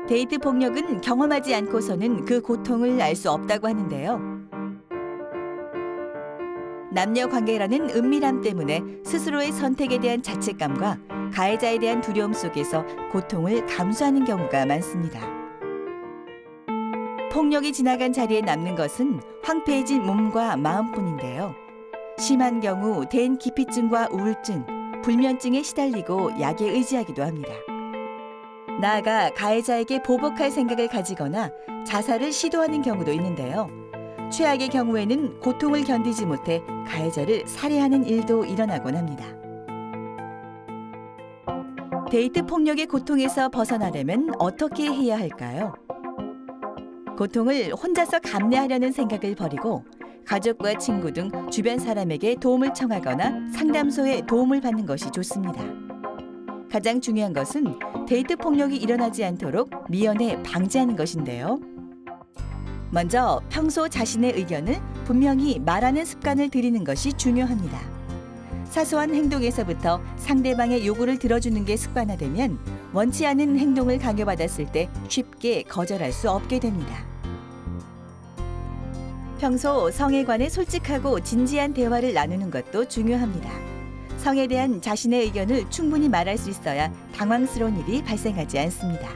데이트 폭력은 경험하지 않고서는 그 고통을 알 수 없다고 하는데요. 남녀 관계라는 은밀함 때문에 스스로의 선택에 대한 자책감과 가해자에 대한 두려움 속에서 고통을 감수하는 경우가 많습니다. 폭력이 지나간 자리에 남는 것은 황폐해진 몸과 마음뿐인데요. 심한 경우 대인 기피증과 우울증, 불면증에 시달리고 약에 의지하기도 합니다. 나아가 가해자에게 보복할 생각을 가지거나 자살을 시도하는 경우도 있는데요. 최악의 경우에는 고통을 견디지 못해 가해자를 살해하는 일도 일어나곤 합니다. 데이트 폭력의 고통에서 벗어나려면 어떻게 해야 할까요? 고통을 혼자서 감내하려는 생각을 버리고 가족과 친구 등 주변 사람에게 도움을 청하거나 상담소에 도움을 받는 것이 좋습니다. 가장 중요한 것은 데이트 폭력이 일어나지 않도록 미연에 방지하는 것인데요. 먼저 평소 자신의 의견을 분명히 말하는 습관을 들이는 것이 중요합니다. 사소한 행동에서부터 상대방의 요구를 들어주는 게 습관화되면 원치 않은 행동을 강요받았을 때 쉽게 거절할 수 없게 됩니다. 평소 성에 관해 솔직하고 진지한 대화를 나누는 것도 중요합니다. 성에 대한 자신의 의견을 충분히 말할 수 있어야 당황스러운 일이 발생하지 않습니다.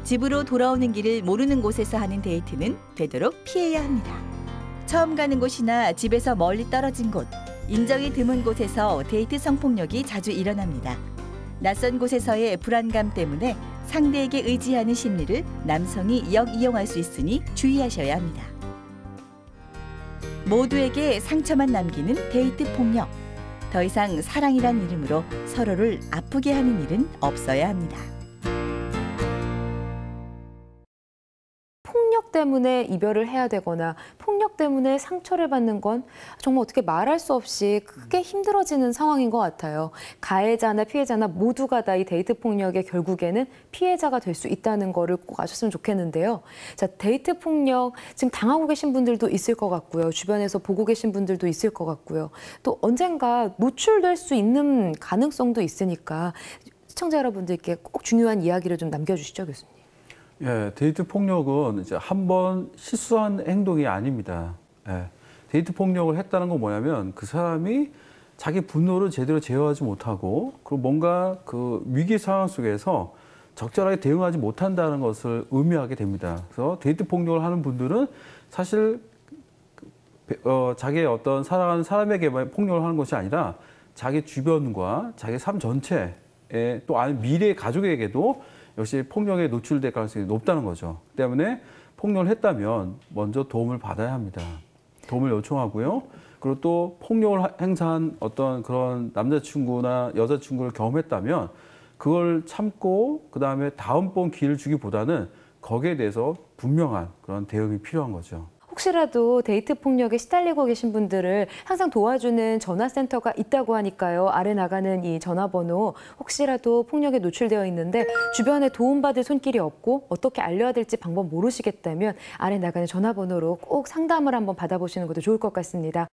집으로 돌아오는 길을 모르는 곳에서 하는 데이트는 되도록 피해야 합니다. 처음 가는 곳이나 집에서 멀리 떨어진 곳, 인정이 드문 곳에서 데이트 성폭력이 자주 일어납니다. 낯선 곳에서의 불안감 때문에 상대에게 의지하는 심리를 남성이 역이용할 수 있으니 주의하셔야 합니다. 모두에게 상처만 남기는 데이트 폭력. 더 이상 사랑이란 이름으로 서로를 아프게 하는 일은 없어야 합니다. 폭력 때문에 이별을 해야 되거나 폭력 때문에 상처를 받는 건 정말 어떻게 말할 수 없이 크게 힘들어지는 상황인 것 같아요. 가해자나 피해자나 모두가 다 이 데이트 폭력의 결국에는 피해자가 될 수 있다는 거를 꼭 아셨으면 좋겠는데요. 자, 데이트 폭력 지금 당하고 계신 분들도 있을 것 같고요. 주변에서 보고 계신 분들도 있을 것 같고요. 또 언젠가 노출될 수 있는 가능성도 있으니까 시청자 여러분들께 꼭 중요한 이야기를 좀 남겨주시죠, 교수님. 예, 데이트 폭력은 이제 한 번 실수한 행동이 아닙니다. 예, 데이트 폭력을 했다는 건 뭐냐면 그 사람이 자기 분노를 제대로 제어하지 못하고 그리고 뭔가 그 위기 상황 속에서 적절하게 대응하지 못한다는 것을 의미하게 됩니다. 그래서 데이트 폭력을 하는 분들은 사실 자기의 어떤 사랑하는 사람에게만 폭력을 하는 것이 아니라 자기 주변과 자기 삶 전체에 또 아니면 미래의 가족에게도 역시 폭력에 노출될 가능성이 높다는 거죠. 그 때문에 폭력을 했다면 먼저 도움을 받아야 합니다. 도움을 요청하고요. 그리고 또 폭력을 행사한 어떤 그런 남자친구나 여자친구를 경험했다면 그걸 참고 그다음에 다음번 기회를 주기보다는 거기에 대해서 분명한 그런 대응이 필요한 거죠. 혹시라도 데이트 폭력에 시달리고 계신 분들을 항상 도와주는 전화센터가 있다고 하니까요. 아래 나가는 이 전화번호 혹시라도 폭력에 노출되어 있는데 주변에 도움받을 손길이 없고 어떻게 알려야 될지 방법 모르시겠다면 아래 나가는 전화번호로 꼭 상담을 한번 받아보시는 것도 좋을 것 같습니다.